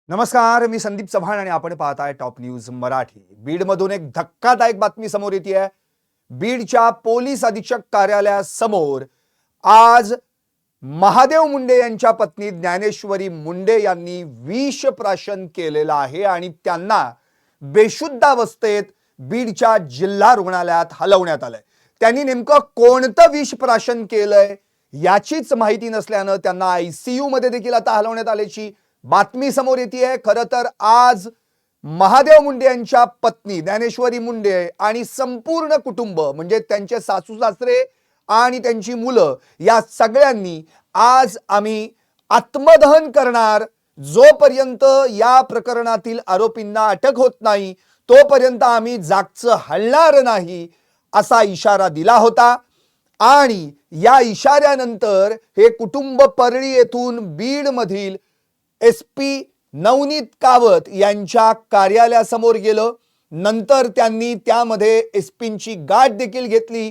नमस्कार, मी संदीप चव्हाण आणि आपण पाहताय टॉप न्यूज मराठी। बीडमधून एक धक्कादायक बातमी समोर येते। बीडच्या पोलीस अधीक्षक कार्यालयासमोर आज महादेव मुंडे यांच्या पत्नी ज्ञानेश्वरी मुंडे यांनी विष प्राशन केलेलं आहे आणि त्यांना बेशुद्ध अवस्थेत बीडच्या जिल्हा रुग्णालयात हलवण्यात आलंय। त्यांनी नेमकं कोणतं विष प्राशन केलंय याचीच माहिती नसल्यानं त्यांना आयसीयू मध्ये देखील आता हलवण्यात आल्याची बातमी समोर येते। खरं तर आज महादेव मुंडे यांच्या पत्नी ज्ञानेश्वरी मुंडे आणि संपूर्ण कुटुंब म्हणजे त्यांचे सासू सासरे आणि त्यांची मुलं या सगळ्यांनी आज आम्ही आत्मदहन करणार, जोपर्यंत या प्रकरणातील आरोपींना अटक होत नाही तोपर्यंत आम्ही जागचं हलणार नाही असा इशारा दिला होता। आणि या इशाऱ्यानंतर हे कुटुंब परळी येथून बीड मधील एसपी नवनीत कावत यांच्या कार्यालयासमोर गेलं। नंतर त्यांनी त्यामध्ये एसपींची गाठ देखील घेतली,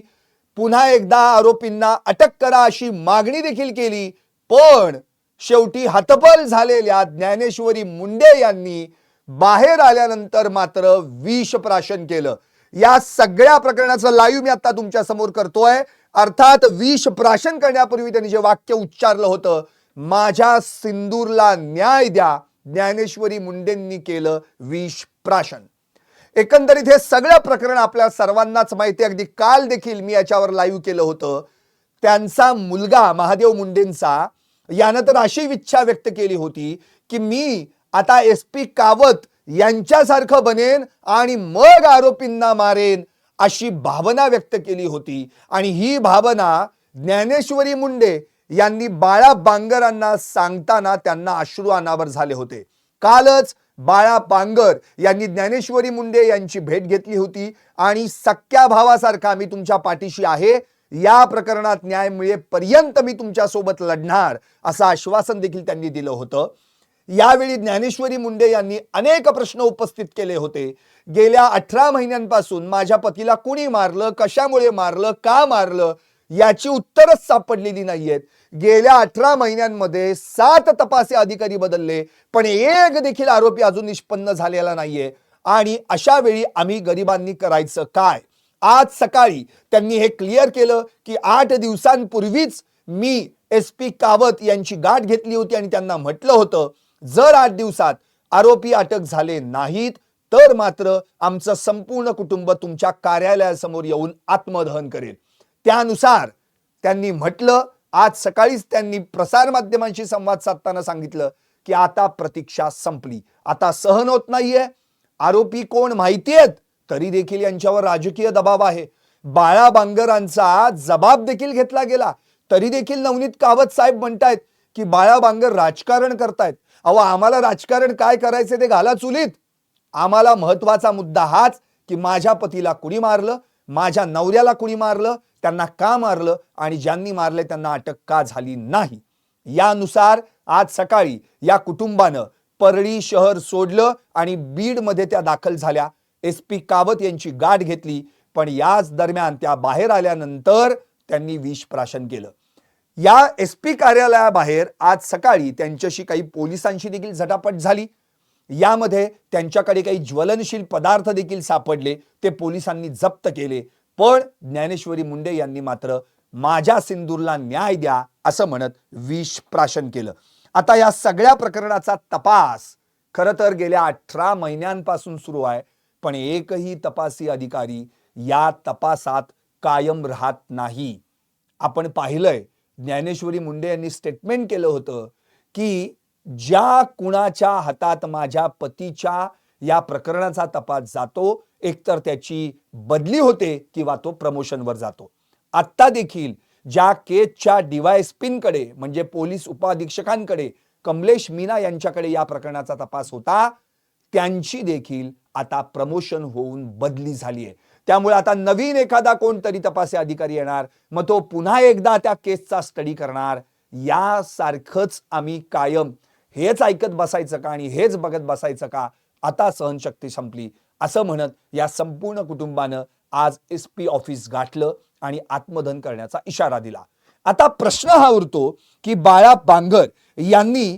पुन्हा एकदा आरोपींना अटक करा अशी मागणी देखील केली। पण शेवटी हतबल झालेल्या ज्ञानेश्वरी मुंडे यांनी बाहेर आल्यानंतर मात्र विष प्राशन केलं। या सगळ्या प्रकरणाचं लाईव्ह मी आता तुमच्या समोर करतोय। अर्थात विष प्राशन करण्यापूर्वी त्यांनी जे वाक्य उच्चारलं होतं, माझ्या सिंदूरला न्याय द्या, ज्ञानेश्वरी मुंडेंनी केलं विष प्राशन। एकंदरीत हे सगळं प्रकरण आपल्या सर्वांनाच माहिती आहे। अगदी काल देखील मी याच्यावर लाईव्ह केलं होतं। त्यांचा मुलगा महादेव मुंडेंचा यानं तर अशी इच्छा व्यक्त केली होती की मी आता एसपी कावत यांच्यासारखं बनेन आणि मग आरोपींना मारेन अशी भावना व्यक्त केली होती। आणि ही भावना ज्ञानेश्वरी मुंडे यांनी बाळा बांगरांना सांगताना त्यांना अश्रू अनावर झाले होते। कालच बाळा बांगर यांनी ज्ञानेश्वरी मुंडे यांची भेट घेतली होती आणि सख्या भावासारखा मी तुमच्या पाठीशी आहे, या प्रकरणात न्याय मिळेपर्यंत मी तुमच्या सोबत लढणार असं आश्वासन देखील त्यांनी दिलं होतं। यावेळी ज्ञानेश्वरी मुंडे यांनी अनेक प्रश्न उपस्थित केले होते। गेल्या 18 महिन्यांपासून माझ्या पतीला कुणी मारलं, कशामुळे मारलं, का मारलं याची उत्तरच सापडलेली नाहीयेत। गेल्या 18 महिन्यांमध्ये 7 तपासी अधिकारी बदलले पण एक देखील आरोपी अजून निष्पन्न झालेला नाहीये। आणि अशा वेळी आम्ही गरिबांनी करायचं काय? आज सकाळी त्यांनी हे क्लिअर केलं की 8 दिवसांपूर्वीच मी एसपी कावत यांची गाठ घेतली होती आणि त्यांना म्हटलं होतं जर 8 दिवसात आरोपी अटक झाले नाहीत तर मात्र आमचं संपूर्ण कुटुंब तुमच्या कार्यालयासमोर येऊन आत्मदहन करेल। त्यानुसार त्यांनी म्हटलं, आज सकाळीच त्यांनी प्रसार माध्यमांशी संवाद साधताना सांगितलं की आता प्रतीक्षा संपली, आता सहन होत नाहीये। आरोपी कोण माहितीयेत तरी देखील यांच्यावर राजकीय दबाव आहे। बाळा बांगरांचा जबाब देखील घेतला गेला तरी देखील नवनीत कावत साहेब म्हणतायत की बाळा बांगर राजकारण करतायत। अहो, आम्हाला राजकारण काय करायचे ते घाला चुलीत। आम्हाला महत्वाचा मुद्दा हाच की माझ्या पतीला कुणी मारलं, माझ्या नवऱ्याला कुणी मारलं, त्यांना का मारलं आणि ज्यांनी मारले त्यांना अटक का झाली नाही। यानुसार आज सकाळी या कुटुंबानं परळी शहर सोडलं आणि बीड मध्ये त्या दाखल झाल्या। एसपी कावत यांची गाठ घेतली पण याच दरम्यान त्या बाहेर आल्यानंतर त्यांनी विष प्राशन केलं। या एसपी कार्यालयाबाहेर आज सकाळी त्यांच्याशी काही पोलिसांशी देखील झटापट झाली। यामध्ये त्यांच्याकडे काही ज्वलनशील पदार्थ देखील सापडले, ते पोलिसांनी जप्त केले। पण ज्ञानेश्वरी मुंडे यांनी मात्र माझ्या सिंदूरला न्याय द्या असं म्हणत विष प्राशन केलं। आता या सगळ्या प्रकरणाचा तपास खरं तर गेल्या 18 महिन्यांपासून सुरू आहे पण एकही तपासी अधिकारी या तपासात कायम राहत नाही। आपण पाहिलंय ज्ञानेश्वरी मुंडे यांनी स्टेटमेंट केलं होतं की ज्या कुणाच्या हातात माझ्या पतीच्या या प्रकरणाचा तपास जातो एकतर त्याची बदली होते किंवा तो प्रमोशनवर जातो। आता देखील ज्या केसच्या डीवायएसपींकडे म्हणजे पोलीस उपअधीक्षकांकडे कमलेश मीना यांच्याकडे या प्रकरणाचा तपास होता, त्यांची देखील आता प्रमोशन होऊन बदली झाली आहे। त्यामुळे आता नवीन एखादा कोणतरी तपासी अधिकारी येणार, मग तो पुन्हा एकदा त्या केसचा स्टडी करणार। यासारखंच आम्ही कायम हेच ऐकत बसायचं का आणि हेच बघत बसायचं का? आता सहनशक्ती संपली असं म्हणत या संपूर्ण कुटुंबानं आज एसपी ऑफिस गाठलं आणि आत्मदहन करण्याचा इशारा दिला। आता प्रश्न हा उरतो की बाळा बांगर यांनी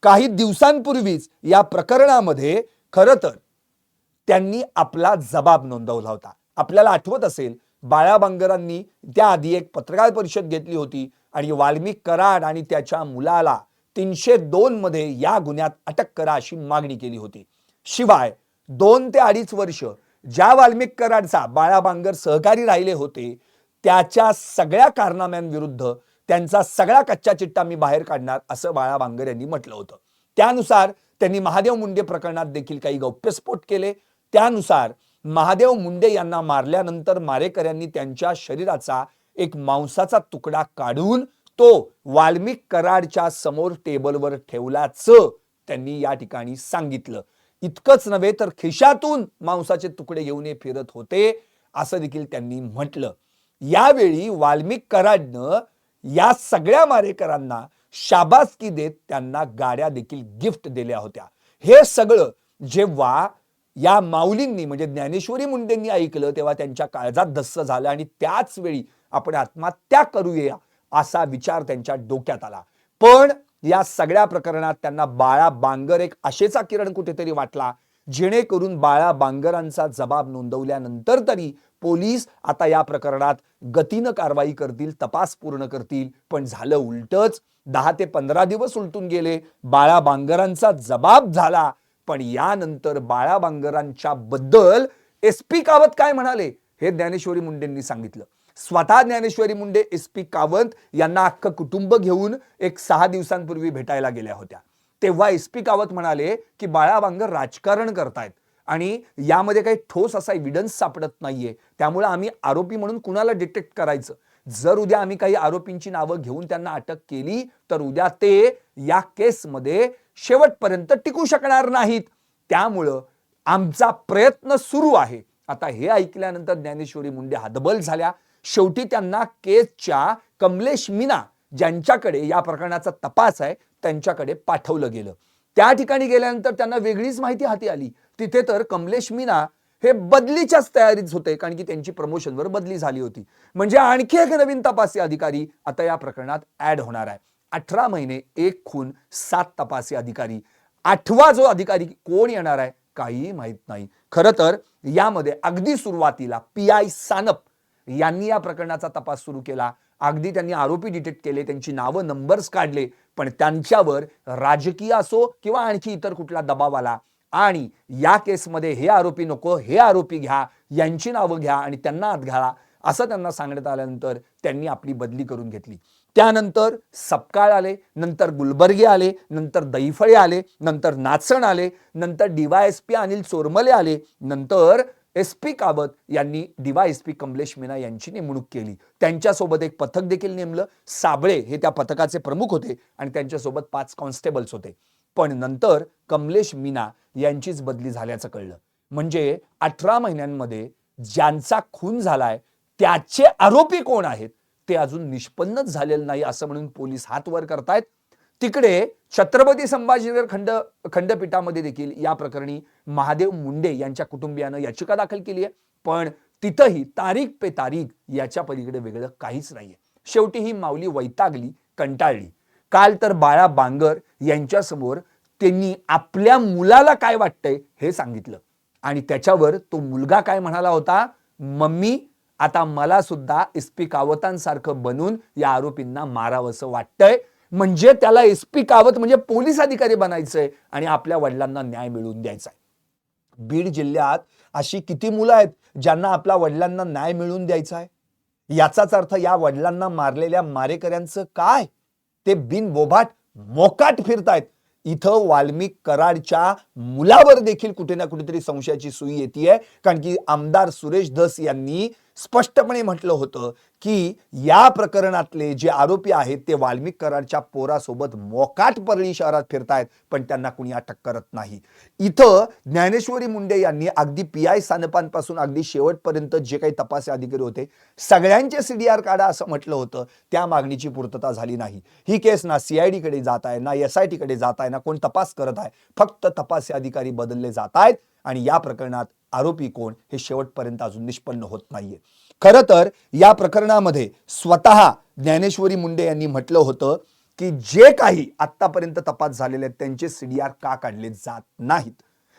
काही दिवसांपूर्वीच या प्रकरणामध्ये खरं तर त्यांनी आपला जबाब नोंदवला होता. आपल्याला आठवत असेल, बाळा बांगरांनी त्याआधी एक पत्रकार परिषद घेतली होती आणि वाल्मिक कराड आणि त्याच्या मुलाला 302 मध्ये या गुन्ह्यात अटक करा अशी मागणी केली होती. शिवाय 2 ते 2.5 वर्ष ज्या वाल्मिक कराडचा बाळा बांगर सहकारी राहिले होते, त्याच्या सगळ्या कारनाम्यांविरुद्ध त्यांचा सगळा कच्चा चिट्टा मी बाहेर काढणार असं बाळा बांगर यांनी म्हटलं होतं. त्यानुसार त्यांनी महादेव मुंडे प्रकरणात देखील काही गौप्यस्फोट केले. त्यानुसार महादेव मुंडे यांना मारल्यानंतर मारेकऱ्यांनी त्यांच्या शरीराचा एक मांसाचा तुकडा काढून तो वाल्मिक कराडच्या समोर टेबलवर ठेवल्याचं त्यांनी या ठिकाणी सांगितलं. इतकंच नव्हे तर खिशातून मांसाचे तुकडे घेऊन फिरत होते असं देखील त्यांनी म्हटलं. यावेळी वाल्मिक कराडनं या सगळ्या मारेकरांना शाबासकी देत त्यांना गाड्या देखील गिफ्ट दिल्या होत्या. हे सगळं जेव्हा या माऊलींनी म्हणजे ज्ञानेश्वरी मुंडेंनी ऐकलं तेव्हा त्यांच्या काळजात धस्स झालं आणि त्याच वेळी आपण आत्महत्या करूया असा विचार त्यांच्या डोक्यात आला. पण या सगळ्या प्रकरणात त्यांना बाळा बांगर एक आशेचा किरण कुठेतरी वाटला, जेणेकरून बाळा बांगरांचा जबाब नोंदवल्यानंतर तरी पोलीस आता या प्रकरणात गतीनं कारवाई करतील, तपास पूर्ण करतील. पण झालं उलटच. 10 ते 15 दिवस उलटून गेले, बाळा बांगरांचा जबाब झाला, पण यानंतर बाळा बांगरांच्या बद्दल SP कावत काय म्हणाले हे ज्ञानेश्वरी मुंडेंनी सांगितलं. स्वतः ज्ञानेश्वरी मुंडे SP कावत यांना अख्खं कुटुंब घेऊन एक 6 दिवसांपूर्वी भेटायला गेल्या होत्या. तेव्हा SP कावत म्हणाले की बाळा बांगर राजकारण करतायत आणि यामध्ये काही ठोस असा एव्हिडन्स सापडत नाहीये, त्यामुळे आम्ही आरोपी म्हणून कुणाला डिटेक्ट करायचं. जर उद्या आम्ही काही आरोपींची नावं घेऊन त्यांना अटक केली तर उद्या ते या केसमध्ये शेवटपर्यंत टिकू शकणार नाहीत. त्यामुळं आमचा प्रयत्न सुरू आहे. आता हे ऐकल्यानंतर ज्ञानेश्वरी मुंडे हतबल झाल्या. शेवटी त्यांना केसच्या कमलेश मीना ज्यांच्याकडे या प्रकरणाचा तपास आहे त्यांच्याकडे पाठवलं गेलं. त्या ठिकाणी गेल्यानंतर त्यांना वेगळीच माहिती हाती आली. तिथे तर कमलेश मीना हे बदलीच्याच तयारीत होते, कारण की त्यांची प्रमोशनवर बदली झाली होती. म्हणजे आणखी एक नवीन तपासी अधिकारी आता या प्रकरणात ऍड होणार आहे. 18 महिने 1 खून 7 तपासी अधिकारी. 8वा जो अधिकारी कोण येणार आहे काही माहित नाही. खरं तर यामध्ये अगदी सुरुवातीला PI सानप यांनी या प्रकरणाचा तपास सुरू केला. अगदी त्यांनी आरोपी डिटेक्ट केले, त्यांची नावं नंबर्स काढले, पण त्यांच्यावर राजकीय असो किंवा आणखी इतर कुठला दबाव आला आणि या केसमध्ये हे आरोपी नको, हे आरोपी घ्या, यांची नावं घ्या आणि त्यांना आत घाला असं त्यांना सांगण्यात आल्यानंतर त्यांनी आपली बदली करून घेतली. त्यानंतर सपकाळ आले, नंतर गुलबर्गे आले, नंतर दैफळे आले, नंतर नाचण आले, नंतर DYSP अनिल चोरमले आले, नंतर SP कावत यांनी DYSP कमलेश मीना यांची नेमणूक केली. त्यांच्यासोबत एक पथक देखील नेमलं. साबळे हे त्या पथकाचे प्रमुख होते आणि त्यांच्यासोबत 5 कॉन्स्टेबल्स होते. पण नंतर कमलेश मीना यांचीच बदली झाल्याचं कळलं. म्हणजे 18 महिन्यांमध्ये ज्यांचा खून झालाय त्याचे आरोपी कोण आहेत ते अजून निष्पन्नच झालेलं नाही असं म्हणून पोलीस हात वर करतायत. तिकडे छत्रपती संभाजीनगर खंडपीठामध्ये देखील या प्रकरणी महादेव मुंडे यांच्या कुटुंबियानं याचिका दाखल केली आहे. पण तिथंही तारीख पे तारीख याच्या पलीकडे वेगळं काहीच नाहीये. शेवटी ही माऊली वैतागली, कंटाळली. काल तर बाळा बांगर यांच्या समोर त्यांनी आपल्या मुलाला काय वाटतंय हे सांगितलं आणि त्याच्यावर तो मुलगा काय म्हणाला होता, मम्मी आता मला सुद्धा SP कावतांसारखं बनून या आरोपींना मारावंसं वाटतंय. म्हणजे त्याला SP कावत म्हणजे पोलीस अधिकारी बनायचंय आणि आपल्या वडिलांना न्याय मिळवून द्यायचा आहे. बीड जिल्ह्यात अशी किती मुलं आहेत ज्यांना आपल्या वडिलांना न्याय मिळवून द्यायचा आहे? याचाच अर्थ या वडिलांना मारलेल्या मारेकऱ्यांचं काय? ते बिनबोभाट मोकाट फिरतायत. इथं वाल्मिक कराडच्या मुलावर देखील कुठे ना कुठेतरी संशयाची सुई येते, कारण की आमदार सुरेश धस यांनी स्पष्टपणे म्हटलं होतं की या प्रकरणातले जे आरोपी आहेत ते वाल्मिक कराडच्या पोरासोबत मोकाट परळी शहरात फिरतायत, पण त्यांना कुणी अटक करत नाही. इथं ज्ञानेश्वरी मुंडे यांनी अगदी PI सानपांपासून अगदी शेवटपर्यंत जे काही तपासी अधिकारी होते सगळ्यांचे CDR काढा असं म्हटलं होतं. त्या मागणीची पूर्तता झाली नाही. ही केस ना CID कडे जात आहे, ना SIT कडे जात आहे, ना कोण तपास करत आहे. फक्त तपासी अधिकारी बदलले जात आहेत आणि या प्रकरणात आरोपी कोण हे शेवटपर्यंत अजून निष्पन्न होत नाहीये. खरं तर या प्रकरणामध्ये स्वतः ज्ञानेश्वरी मुंडे यांनी म्हटलं होतं की जे काही आतापर्यंत तपास झालेले आहेत त्यांचे सीडीआर का काढले जात नाहीत.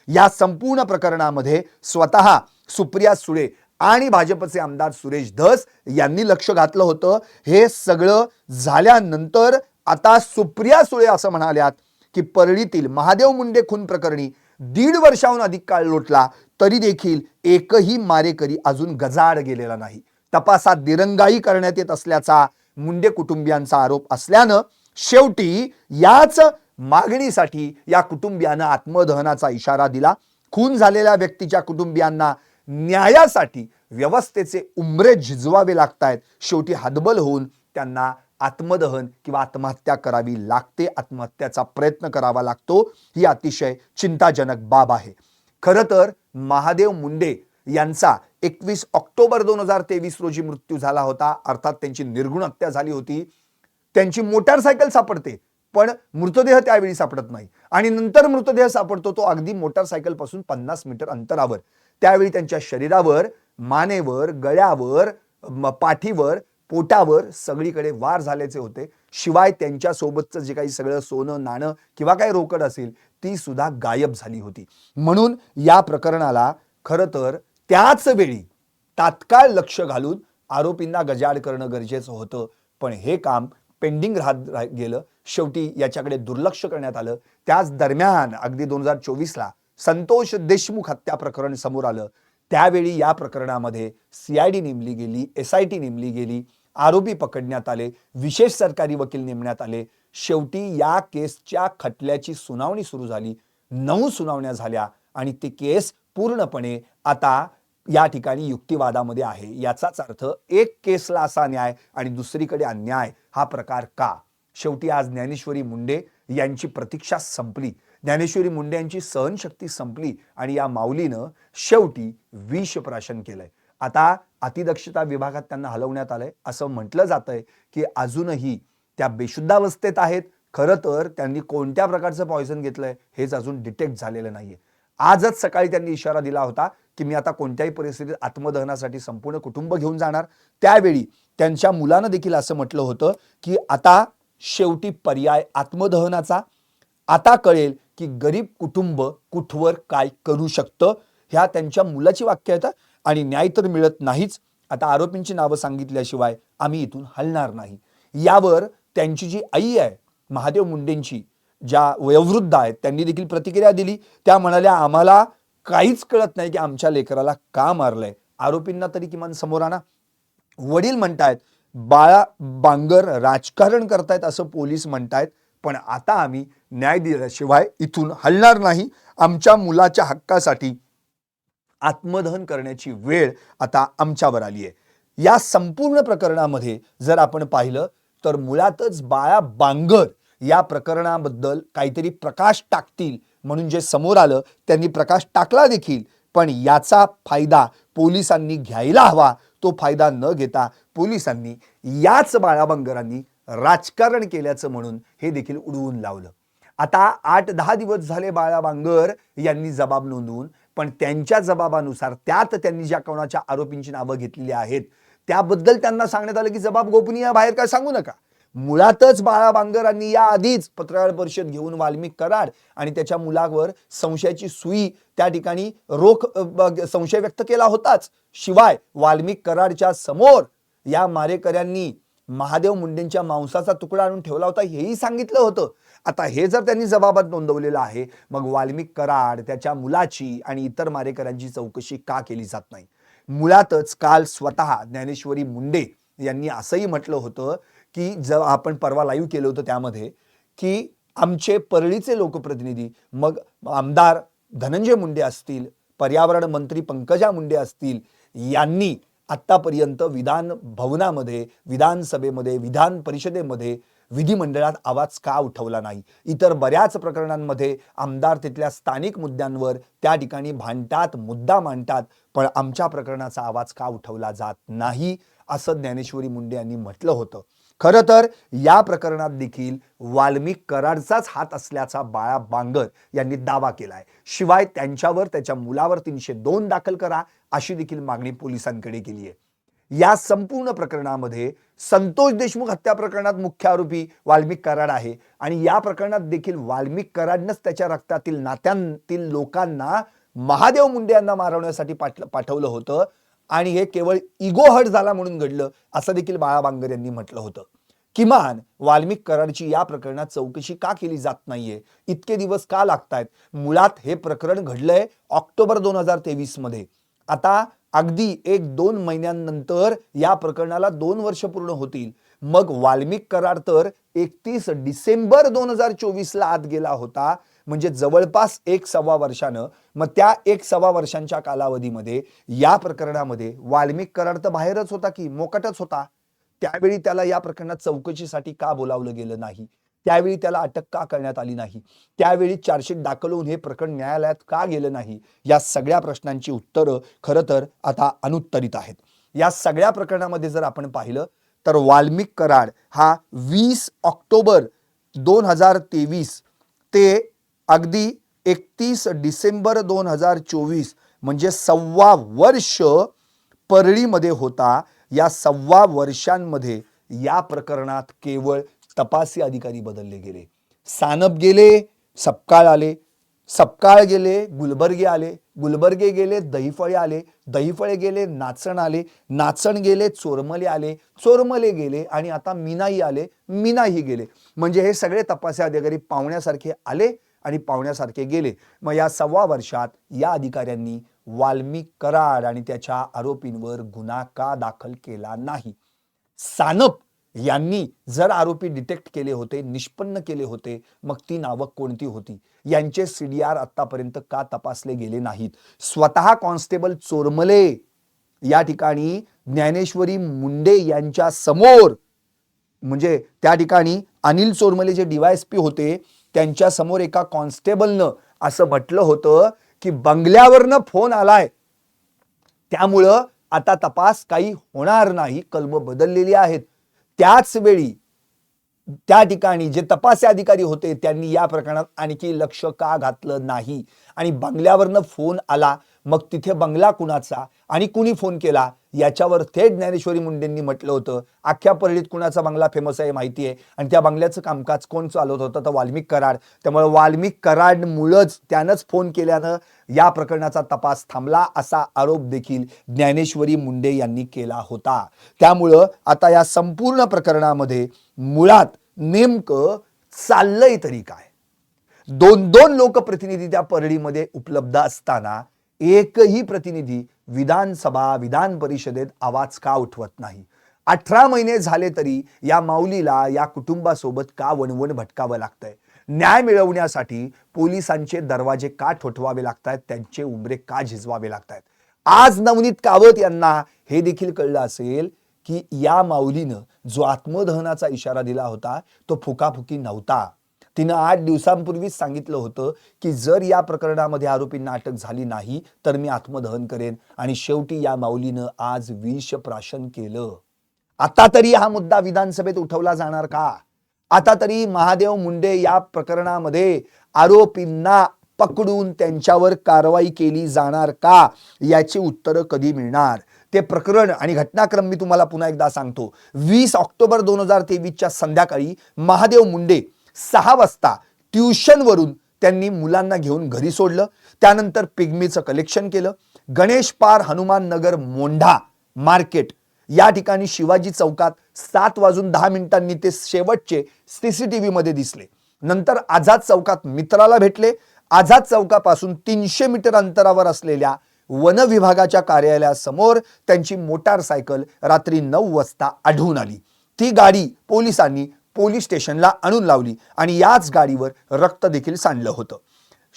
या संपूर्ण प्रकरणामध्ये स्वतः सुप्रिया सुळे आणि भाजपचे आमदार सुरेश धस यांनी लक्ष घातलं होतं. हे सगळं झाल्यानंतर आता सुप्रिया सुळे असं म्हणाल्यात की परळीतील महादेव मुंडे खून प्रकरणी 1.5 वर्षाहून अधिक काळ लोटला तरी देखील एकही मारेकरी अजून गजाआड गेलेला नाही. तपासात दिरंगाई करण्यात येत असल्याचा मुंडे कुटुंबियांचा आरोप असल्यानं शेवटी याच मागणीसाठी या कुटुंबियानं आत्मदहनाचा इशारा दिला. खून झालेल्या व्यक्तीच्या कुटुंबियांना न्यायासाठी व्यवस्थेचे उंबरे झिजवावे लागतायत. शेवटी हतबल होऊन त्यांना आत्मदहन किंवा आत्महत्या करावी लागते, आत्महत्याचा प्रयत्न करावा लागतो. ही अतिशय चिंताजनक बाब आहे. खरं तर महादेव मुंडे यांचा 21 ऑक्टोबर 2023 रोजी मृत्यू झाला होता. अर्थात त्यांची निर्घृण हत्या झाली होती. त्यांची मोटारसायकल सापडते पण मृतदेह त्यावेळी सापडत नाही आणि नंतर मृतदेह सापडतो तो अगदी मोटारसायकल पासून 50 मीटर अंतरावर. त्यावेळी त्यांच्या शरीरावर, मानेवर, गळ्यावर, पाठीवर, पोटावर सगळीकडे वार झाल्याचे होते. शिवाय त्यांच्या सोबतचं जे काही सगळं सोनं नाणं किंवा काही रोकड असेल ती सुद्धा गायब झाली होती. म्हणून या प्रकरणाला खरं तर त्याच वेळी तात्काळ लक्ष घालून आरोपींना गजाआड करणं गरजेचं होतं. पण हे काम पेंडिंग राहत गेलं. शेवटी याच्याकडे दुर्लक्ष करण्यात आलं. त्याच दरम्यान अगदी 2024ला संतोष देशमुख हत्या प्रकरण समोर आलं. त्यावेळी या प्रकरणामध्ये CID नेमली गेली, SIT नेमली गेली, आरोपी पकडण्यात आले, विशेष सरकारी वकील नेमण्यात आले. शेवटी या केसच्या खटल्याची सुनावणी सुरू झाली. 9 सुनावण्या झाल्या आणि ती केस पूर्णपणे आता या ठिकाणी युक्तिवादामध्ये आहे. याचाच अर्थ एक केसला असा न्याय आणि दुसरीकडे अन्याय, हा प्रकार का? शेवटी आज ज्ञानेश्वरी मुंडे यांची प्रतीक्षा संपली. ज्ञानेश्वरी मुंडे यांची सहनशक्ती संपली आणि या माऊलीनं शेवटी विष प्राशन केलंय. आता अतिदक्षता विभागात त्यांना हलवण्यात आलंय. असं म्हटलं जातंय की अजूनही त्या बेशुद्धावस्थेत आहेत. खरं तर त्यांनी कोणत्या प्रकारचं पॉयझन घेतलंय हेच अजून डिटेक्ट झालेलं नाहीये. आजच सकाळी त्यांनी इशारा दिला होता की मी आता कोणत्याही परिस्थितीत आत्मदहनासाठी संपूर्ण कुटुंब घेऊन जाणार. त्यावेळी त्यांच्या मुलानं देखील असं म्हटलं होतं की आता शेवटी पर्याय आत्मदहनाचा. आता कळेल की गरीब कुटुंब कुठवर काय करू शकतं. ह्या त्यांच्या मुलाची वाक्य आहेत आणि न्याय तर मिळत नाहीच. आता आरोपींची नावं सांगितल्याशिवाय आम्ही इथून हलणार नाही. यावर त्यांची जी आई आहे महादेव मुंडेंची, ज्या वयोवृद्ध आहेत, त्यांनी देखील प्रतिक्रिया दिली. त्या म्हणाल्या आम्हाला काहीच कळत नाही की आमच्या लेकराला का मारलंय. आरोपींना तरी किमान समोर आणा. वडील म्हणतायत बाळा बांगर राजकारण करतायत असं पोलीस म्हणतायत. पण आता आम्ही न्याय दिल्याशिवाय इथून हलणार नाही. आमच्या मुलाच्या हक्कासाठी आत्मदहन करण्याची वेळ आता आमच्यावर आली आहे. या संपूर्ण प्रकरणामध्ये जर आपण पाहिलं तर मुळातच बाळा बांगर या प्रकरणाबद्दल काहीतरी प्रकाश टाकतील म्हणून जे समोर आलं त्यांनी प्रकाश टाकला देखील. पण याचा फायदा पोलिसांनी घ्यायला हवा. तो फायदा न घेता पोलिसांनी याच बाळा बांगरांनी राजकारण केल्याचं म्हणून हे देखील उडवून लावलं. आता 8-10 दिवस झाले बाळा बांगर यांनी जबाब नोंदवून, पण त्यांच्या जबाबानुसार त्यात त्यांनी ज्या कोणाच्या आरोपींची नावं घेतलेली आहेत त्याबद्दल त्यांना सांगण्यात आलं की जबाब गोपनीय, बाहेर काय सांगू नका. मुळातच बाळा बांगरांनी या आधीच पत्रकार परिषद घेऊन वाल्मिक कराड आणि त्याच्या मुलावर संशयाची सुई त्या ठिकाणी रोख संशय व्यक्त केला होताच. शिवाय वाल्मिक कराडच्या समोर या मारेकऱ्यांनी महादेव मुंडेंच्या मांसाचा तुकडा आणून ठेवला होता हेही सांगितलं होतं. आता हे जर त्यांनी जबाबात नोंदवलेलं आहे, मग वाल्मिक कराड, त्याच्या मुलाची आणि इतर मारेकऱ्यांची चौकशी का केली जात नाही? मुळातच काल स्वतः ज्ञानेश्वरी मुंडे यांनी असंही म्हटलं होतं की जर आपण परवा लाईव्ह केलं होतं त्यामध्ये की आमचे परळीचे लोकप्रतिनिधी, मग आमदार धनंजय मुंडे असतील, पर्यावरण मंत्री पंकजा मुंडे असतील, यांनी आतापर्यंत विधान भवनामध्ये, विधानसभेमध्ये, विधान परिषदेमध्ये, विधिमंडळात आवाज का उठवला नाही? इतर बऱ्याच प्रकरणांमध्ये आमदार तिथल्या स्थानिक मुद्द्यांवर त्या ठिकाणी भांडतात, मुद्दा मांडतात, पण आमच्या प्रकरणाचा आवाज का उठवला जात नाही असं ज्ञानेश्वरी मुंडे यांनी म्हटलं होतं. खरं तर या प्रकरणात देखील वाल्मिक कराडचाच हात असल्याचा बाळा बांगर यांनी दावा केलाय. शिवाय त्यांच्यावर, त्याच्या मुलावर 302 दाखल करा अशी देखील मागणी पोलिसांकडे केली आहे. या संपूर्ण प्रकरणामध्ये संतोष देशमुख हत्या प्रकरणात मुख्य आरोपी वाल्मिक कराड आहे आणि या प्रकरणात देखील वाल्मिक कराडनंच त्याच्या रक्तातील नात्यांतील लोकांना महादेव मुंडे यांना मारवण्यासाठी पाठवलं होतं आणि हे केवळ इगो हर्ट झाला म्हणून घडलं असं देखील बाळा बांगर यांनी म्हटलं होतं. किमान वाल्मिक कराडची या प्रकरणात चौकशी का केली जात नाहीये, इतके दिवस का लागतायत? मुळात हे प्रकरण घडलंय ऑक्टोबर 2023 मध्ये. आता अगदी 1-2 महिन्यांनंतर या प्रकरणाला 2 वर्ष पूर्ण होतील. मग वाल्मिक कराड तर 31 डिसेंबर 2024 ला आत गेला होता, म्हणजे जवळपास 1-1.25 वर्षानं. मग त्या 1-1.25 वर्षांच्या कालावधीमध्ये या प्रकरणामध्ये वाल्मिक कराड तर बाहेरच होता की मोकाटच होता. त्यावेळी त्याला या प्रकरणात चौकशीसाठी का बोलावलं गेलं नाही? त्यावेळी त्याला अटक का करण्यात आली नाही? त्यावेळी चार्जशीट दाखल होऊन हे प्रकरण न्यायालयात का गेलं नाही? या सगळ्या प्रश्नांची उत्तरं खरं तर आता अनुत्तरित आहेत. या सगळ्या प्रकरणामध्ये जर आपण पाहिलं तर वाल्मिक कराड हा 20 ऑक्टोबर 2023 ते अगदी 31 डिसेंबर 2024 म्हणजे 1.25 वर्ष परळीमध्ये होता. या 1.25 वर्षांमध्ये या प्रकरणात केवळ तपासी अधिकारी बदलले गेले. सानप गेले, सपकाळ आले, सपकाळ गेले, गुलबर्गे आले, गुलबर्गे गेले, दहीफळे आले, दहीफळे गेले, नाचण आले, नाचण गेले, चोरमले आले, चोरमले गेले आणि आता मीनाही आले, मीनाही गेले. म्हणजे हे सगळे तपासी अधिकारी पाहुण्यासारखे आले आणि पाहुण्यासारखे गेले. मग या 1.25 वर्षात या अधिकाऱ्यांनी वाल्मिक कराड आणि त्याच्या आरोपींवर गुन्हा का दाखल केला नाही? सानप यांनी जर आरोपी डिटेक्ट केले होते, निष्पन्न केले होते, मग ती नावं कोणती होती? यांचे सीडीआर आतापर्यंत का तपासले गेले नाहीत? स्वतः कॉन्स्टेबल चोरमले या ठिकाणी ज्ञानेश्वरी मुंडे यांच्या समोर, म्हणजे त्या ठिकाणी अनिल चोरमले जे डीवायएसपी होते त्यांच्या समोर एका कॉन्स्टेबलनं असं म्हटलं होतं की बंगल्यावरनं फोन आलाय, त्यामुळं आता तपास काही होणार नाही, कलम बदललेली आहेत. त्याच वेळी त्या ठिकाणी जे तपासी अधिकारी होते त्यांनी या प्रकरणात आणखी लक्ष का घातलं नाही? आणि बंगल्यावरनं फोन आला, मग तिथे बंगला कुणाचा आणि कुणी फोन केला याच्यावर थेट ज्ञानेश्वरी मुंडेंनी म्हटलं होतं अख्ख्या परळीत कुणाचा बंगला फेमस आहे माहिती आहे आणि त्या बंगल्याचं कामकाज कोण चालवत होतं तर वाल्मिक कराड. त्यामुळे वाल्मिक कराडमुळंच त्यानंच फोन केल्यानं या प्रकरणाचा तपास थांबला असा आरोप देखील ज्ञानेश्वरी मुंडे यांनी केला होता. त्यामुळं आता या संपूर्ण प्रकरणामध्ये मुळात नेमकं चाललंय तरी काय? 2-2 लोकप्रतिनिधी त्या परळीमध्ये उपलब्ध असताना एकही प्रतिनिधी विधानसभा विधान परिषदेत आवाज का उठवत नाही? 18 महिने झाले तरी या माऊलीला या कुटुंबासोबत का वणवण भटकावं लागतंय? न्याय मिळवण्यासाठी पोलिसांचे दरवाजे का ठोठवावे लागतायत? त्यांचे उंबरे का झिजवावे लागतायत? आज नवनीत कावत यांना हे देखील कळलं असेल की या माऊलीनं जो आत्मदहनाचा इशारा दिला होता तो फुकाफुकी नव्हता. तिनं 8 दिवसांपूर्वीच सांगितलं होतं की जर या प्रकरणामध्ये आरोपींना अटक झाली नाही तर मी आत्मदहन करेन आणि शेवटी या माऊलीनं आज विष प्राशन केलं. आता तरी हा मुद्दा विधानसभेत उठवला जाणार का? आता तरी महादेव मुंडे या प्रकरणामध्ये आरोपींना पकडून त्यांच्यावर कारवाई केली जाणार का? याची उत्तरं कधी मिळणार? ते प्रकरण आणि घटनाक्रम मी तुम्हाला पुन्हा एकदा सांगतो. 20 ऑक्टोबर 2023च्या संध्याकाळी महादेव मुंडे 6 वाजता ट्युशनवरून त्यांनी मुलांना घेऊन घरी सोडलं. त्यानंतर पिग्मीचं कलेक्शन केलं. गणेश पार हनुमान नगर मोंढा मार्केट या ठिकाणी शिवाजी चौकात 7:10 ते शेवटचे सीसीटीव्ही मध्ये दिसले. नंतर आझाद चौकात मित्राला भेटले. आझाद चौकापासून 300 मीटर अंतरावर असलेल्या वन विभागाच्या कार्यालयासमोर त्यांची मोटारसायकल रात्री 9 वाजता आढळून आली. ती गाडी पोलिसांनी पोलीस स्टेशनला आणून लावली आणि याच गाडीवर रक्त देखील सांडलं होतं.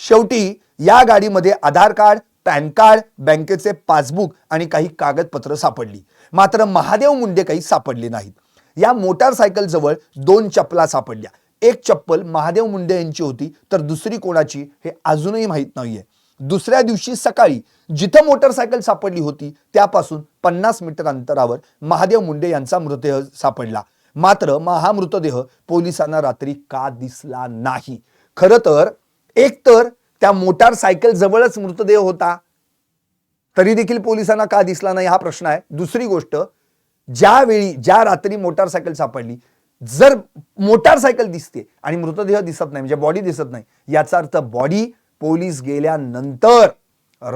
शेवटी या गाडीमध्ये आधार कार्ड, पॅन कार्ड, बँकेचे पासबुक आणि काही कागदपत्र सापडली. मात्र महादेव मुंडे काही सापडले नाहीत. या मोटारसायकल जवळ 2 चप्पला सापडल्या. एक चप्पल महादेव मुंडे यांची होती तर दुसरी कोणाची हे अजूनही माहित नाहीये. दुसऱ्या दिवशी सकाळी जिथं मोटारसायकल सापडली होती त्यापासून 50 मीटर अंतरावर महादेव मुंडे यांचा मृतदेह सापडला. मात्र हा मृतदेह पोलिसांना रात्री का दिसला नाही? खरं तर एकतर त्या मोटारसायकल जवळच मृतदेह होता तरी देखील पोलिसांना का दिसला नाही हा प्रश्न आहे. दुसरी गोष्ट ज्या रात्री मोटारसायकल सापडली, जर मोटारसायकल दिसते आणि मृतदेह दिसत नाही, म्हणजे बॉडी दिसत नाही, याचा अर्थ बॉडी पोलीस गेल्यानंतर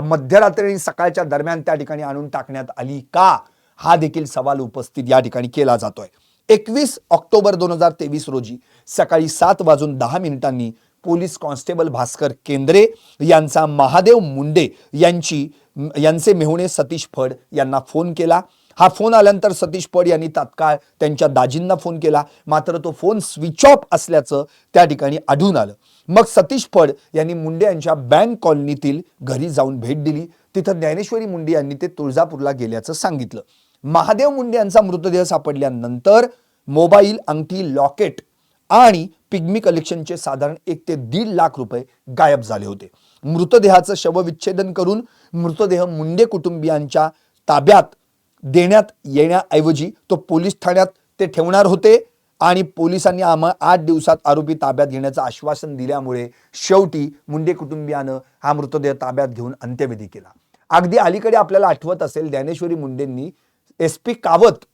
मध्यरात्री आणि सकाळच्या दरम्यान त्या ठिकाणी आणून टाकण्यात आली का, हा देखील सवाल उपस्थित या ठिकाणी केला जातोय. 21 ऑक्टोबर 2023 रोजी सकाळी 7:10 पोलीस कॉन्स्टेबल भास्कर केंद्रे यांचा महादेव मुंडे यांचे मेहुणे सतीश फड यांना फोन केला. हा फोन आल्यानंतर सतीश फड यांनी तात्काळ त्यांच्या दाजींना फोन केला, मात्र तो फोन स्विच ऑफ असल्याचं त्या ठिकाणी आढळून आलं. मग सतीश फड यांनी मुंडे यांच्या बँक कॉलनीतील घरी जाऊन भेट दिली. तिथं ज्ञानेश्वरी मुंडे यांनी ते तुळजापूरला गेल्याचं सांगितलं. महादेव मुंडे यांचा मृतदेह सापडल्यानंतर मोबाईल, अंगठी, लॉकेट आणि पिग्मी कलेक्शनचे साधारण 1 ते 1.5 लाख रुपये गायब झाले होते. मृतदेहाचं शवविच्छेदन करून मृतदेह मुंडे कुटुंबियांच्या ताब्यात देण्यात येण्याऐवजी तो पोलीस ठाण्यात ते ठेवणार होते आणि पोलिसांनी 8 दिवसात आरोपी ताब्यात घेण्याचं आश्वासन दिल्यामुळे शेवटी मुंडे कुटुंबियानं हा मृतदेह ताब्यात घेऊन अंत्यविधी केला. अगदी अलीकडे आपल्याला आठवत असेल, ज्ञानेश्वरी मुंडेंनी SP कावत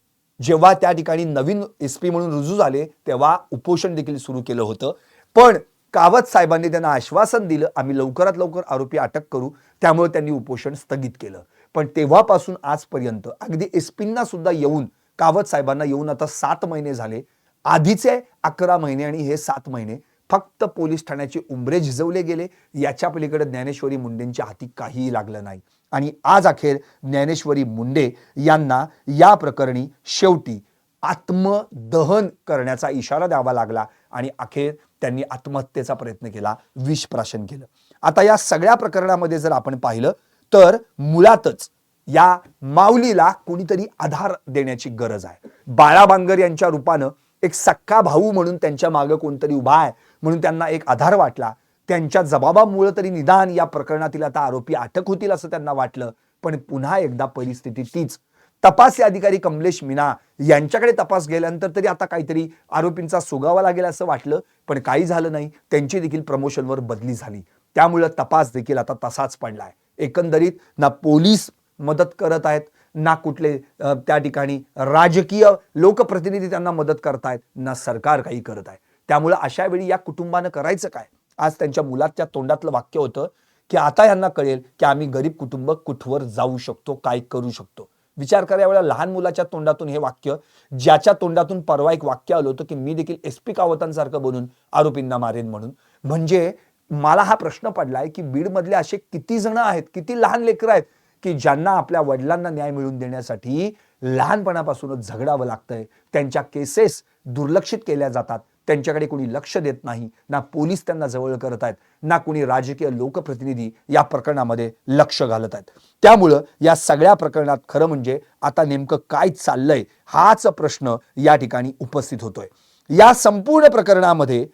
जेव्हा त्या ठिकाणी नवीन SP म्हणून रुजू झाले तेव्हा उपोषण देखील सुरू केलं होतं. पण कावत साहेबांनी त्यांना आश्वासन दिलं, आम्ही लवकरात लवकर आरोपी अटक करू, त्यामुळे त्यांनी उपोषण स्थगित केलं. पण तेव्हापासून आजपर्यंत अगदी SPंना सुद्धा येऊन, कावत साहेबांना येऊन आता 7 महिने झाले. आधीचे 11 महिने आणि हे 7 महिने फक्त पोलीस ठाण्याचे उंबरे झिजवले गेले. याच्या पलीकडे ज्ञानेश्वरी मुंडेंच्या हाती काहीही लागलं नाही. आणि आज अखेर ज्ञानेश्वरी मुंडे यांना या प्रकरणी शेवटी आत्मदहन करण्याचा इशारा द्यावा लागला आणि अखेर त्यांनी आत्महत्येचा प्रयत्न केला, विषप्राशन केलं. आता या सगळ्या प्रकरणामध्ये जर आपण पाहिलं तर मुळातच या माऊलीला कोणीतरी आधार देण्याची गरज आहे. बाळा बांगर यांच्या रूपानं एक सक्का भाऊ म्हणून त्यांच्या मागे कोणतरी उभा आहे म्हणून त्यांना एक आधार वाटला. त्यांच्या जबाबामुळे तरी निदान या प्रकरणातील आता आरोपी अटक होतील असं त्यांना वाटलं. पण पुन्हा एकदा परिस्थिती तीच. तपासी अधिकारी कमलेश मीना यांच्याकडे तपास गेल्यानंतर तरी आता काहीतरी आरोपींचा सुगावा लागेल असं वाटलं, पण काही झालं नाही. त्यांची देखील प्रमोशनवर बदली झाली, त्यामुळे तपास देखील आता तसाच पडलाय. एकंदरीत ना पोलीस मदत करत आहेत, ना कुठले त्या ठिकाणी राजकीय लोकप्रतिनिधी त्यांना मदत करतायत, ना सरकार काही करत आहे. त्यामुळे अशा वेळी या कुटुंबानं करायचं काय? आज त्यांच्या मुलाच्या तोंडातलं वाक्य होतं की आता यांना कळेल की आम्ही गरीब कुटुंब कुठवर जाऊ शकतो, काय करू शकतो. विचार करा, यावेळेला लहान मुलाच्या तोंडातून हे वाक्य, ज्याच्या तोंडातून परवा एक वाक्य आलं होतं की मी देखील SP कावतांसारखं बनून आरोपींना मारेन म्हणून. म्हणजे मला हा प्रश्न पडलाय की बीडमधले असे किती जण आहेत, किती लहान लेकरं आहेत की ज्यांना आपल्या वडिलांना न्याय मिळवून देण्यासाठी लहानपणापासूनच झगडावं लागतंय. त्यांच्या केसेस दुर्लक्षित केल्या जातात, त्यांच्याकडे कोणी लक्ष देत नाही, ना पोलीस त्यांना जवळ करत आहेत, ना कोणी राजकीय लोकप्रतिनिधी या प्रकरणामध्ये लक्ष घालत आहेत. त्यामुळं या सगळ्या प्रकरणात खरं म्हणजे आता नेमकं काय चाललंय हाच प्रश्न या ठिकाणी उपस्थित होतोय. या संपूर्ण प्रकरणामध्ये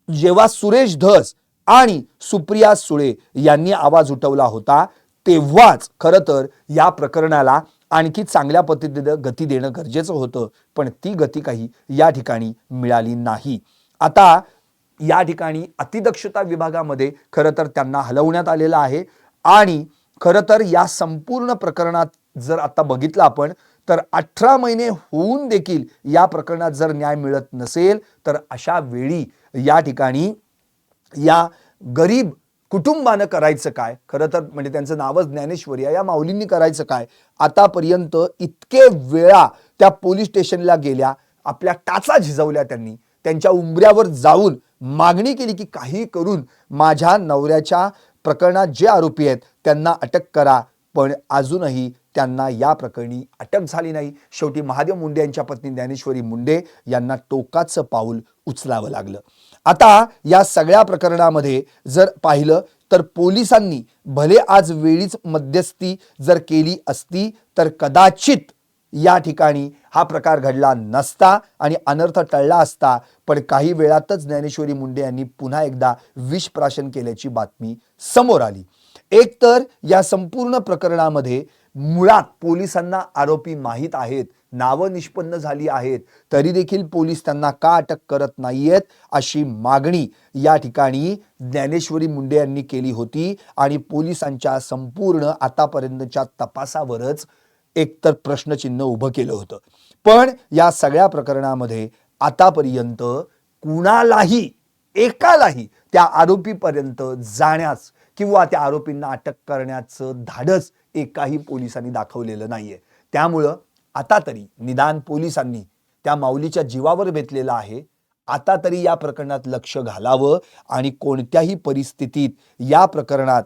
जेव्हा सुरेश धस आणि सुप्रिया सुळे यांनी आवाज उठवला होता तेव्हाच खरं तर या प्रकरणाला आणखी चांगल्या पद्धतीने गती देणं गरजेचं होतं, पण ती गती काही या ठिकाणी मिळाली नाही. आता या ठिकाणी अतिदक्षता विभागामध्ये खरं तर त्यांना हलवण्यात आलेलं आहे आणि खरं तर या संपूर्ण प्रकरणात जर आता बघितलं आपण तर 18 महिने होऊन देखील या प्रकरणात जर न्याय मिळत नसेल तर अशा वेळी या ठिकाणी या गरीब कुटुंबानं करायचं काय? खरं तर म्हणजे त्यांचं नावच ज्ञानेश्वरी आहे, या माऊलींनी करायचं काय? आतापर्यंत इतके वेळा त्या पोलीस स्टेशनला गेल्या, आपल्या टाचा झिजवल्या, त्यांनी त्यांच्या उंबऱ्यावर जाऊन मागणी केली की काही करून माझ्या नवऱ्याच्या प्रकरणात जे आरोपी आहेत त्यांना अटक करा, पण अजूनही त्यांना या प्रकरणी अटक झाली नाही. शेवटी महादेव मुंडे यांच्या पत्नी ज्ञानेश्वरी मुंडे यांना टोकाचं पाऊल उचलावं लागलं. आता या सगळ्या प्रकरणामध्ये जर पाहिलं तर पोलिसांनी भले आज वेळीच मध्यस्थी जर केली असती तर कदाचित या ठिकाणी हा प्रकार घडला नसता आणि अनर्थ टळला असता. पण काही वेळातच ज्ञानेश्वरी मुंडे यांनी पुन्हा एकदा विषप्राशन केल्याची बातमी समोर आली. एक तर या संपूर्ण प्रकरणामध्ये मुळात पोलिसांना आरोपी माहीत आहेत, नावं निष्पन्न झाली आहेत, तरी देखील पोलीस त्यांना का अटक करत नाहीयेत अशी मागणी या ठिकाणी ज्ञानेश्वरी मुंडे यांनी केली होती. आणि पोलिसांच्या संपूर्ण आतापर्यंतच्या तपासावरच एकतर प्रश्नचिन्ह उभं केलं होतं. पण या सगळ्या प्रकरणामध्ये आतापर्यंत कुणालाही एकालाही त्या आरोपीपर्यंत जाण्यास किंवा त्या आरोपींना अटक करण्याचं धाडस एकाही पोलिसांनी दाखवलेलं नाहीये. त्यामुळं आता तरी निदान पोलिसांनी त्या माऊलीच्या जीवावर बेतलेलं आहे, आता तरी या प्रकरणात लक्ष घालावं आणि कोणत्याही परिस्थितीत या प्रकरणात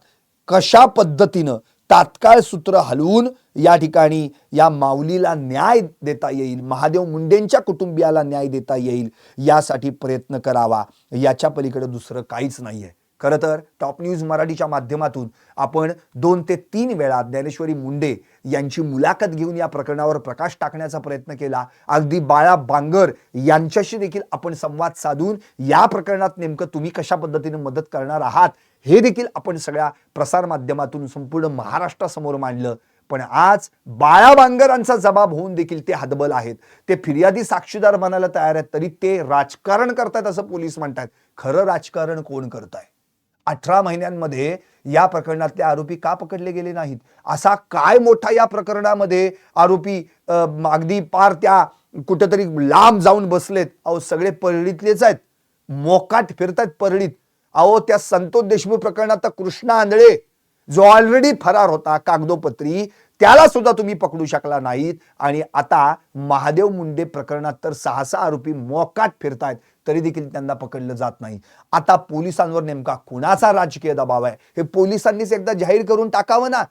कशा पद्धतीनं तात्काळ सूत्र हलवून या ठिकाणी या माऊलीला न्याय देता येईल, महादेव मुंडेंच्या कुटुंबियाला न्याय देता येईल यासाठी प्रयत्न करावा. याच्या पलीकडे दुसरं काहीच नाहीये. खरं तर टॉप न्यूज मराठीच्या माध्यमातून आपण 2 ते 3 वेळा ज्ञानेश्वरी मुंडे यांची मुलाखत घेऊन या प्रकरणावर प्रकाश टाकण्याचा प्रयत्न केला. अगदी बाळा बांगर यांच्याशी देखील आपण संवाद साधून या प्रकरणात नेमकं तुम्ही कशा पद्धतीने मदत करणार आहात हे देखील आपण सगळ्या प्रसार माध्यमातून संपूर्ण महाराष्ट्रासमोर मांडलं. पण आज बाळा बांगरांचा जबाब होऊन देखील ते हतबल आहेत. ते फिर्यादी साक्षीदार बनायला तयार आहेत, तरी ते राजकारण करतायत असं पोलीस म्हणतात. खरं राजकारण कोण करताय? 18 महिन्यांमध्ये या प्रकरणातले आरोपी का पकडले गेले नाहीत? असा काय मोठा या प्रकरणामध्ये आरोपी अगदी पार त्या कुठेतरी लांब जाऊन बसलेत? अहो सगळे परळीतलेच आहेत, मोकाट फिरतायत परळीत. अहो त्या संतोष देशमुख प्रकरणात तर कृष्णा आंधळे जो ऑलरेडी फरार होता कागदोपत्री, त्याला सुद्धा तुम्ही पकडू शकला नाहीत. आणि आता महादेव मुंडे प्रकरणात तर 6 आरोपी मोकाट फिरतायत, तरी देखील त्यांना पकडलं जात नाही. आता पोलिसांवर नेमका कुणाचा राजकीय दबाव आहे हे पोलिसांनीच एकदा जाहीर करून टाकावं ना.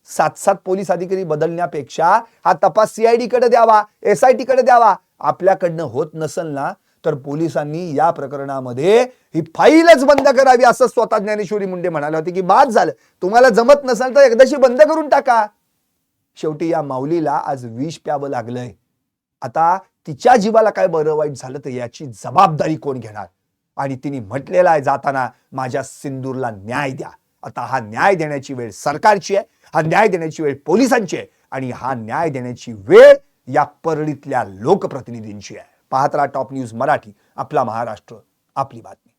7 पोलीस अधिकारी बदलण्यापेक्षा हा तपास CID कडे द्यावा, SIT कडे द्यावा. आपल्याकडनं होत नसेल ना तर पोलिसांनी या प्रकरणामध्ये ही फाईलच बंद करावी असं स्वतः ज्ञानेश्वरी मुंडे म्हणाले होते की बाद झालं, तुम्हाला जमत नसेल तर एकदाशी बंद करून टाका. शेवटी या माऊलीला आज विष प्यावं लागलंय. आता तिच्या जीवाला काय बरं वाईट झालं तर याची जबाबदारी कोण घेणार? आणि तिने म्हटलेलं आहे जाताना, माझ्या सिंदूरला न्याय द्या. आता हा न्याय देण्याची वेळ सरकारची आहे, हा न्याय देण्याची वेळ पोलिसांची आहे आणि हा न्याय देण्याची वेळ या परळीतल्या लोकप्रतिनिधींची आहे. पाहत राहा टॉप न्यूज मराठी, आपला महाराष्ट्र, आपली बातमी.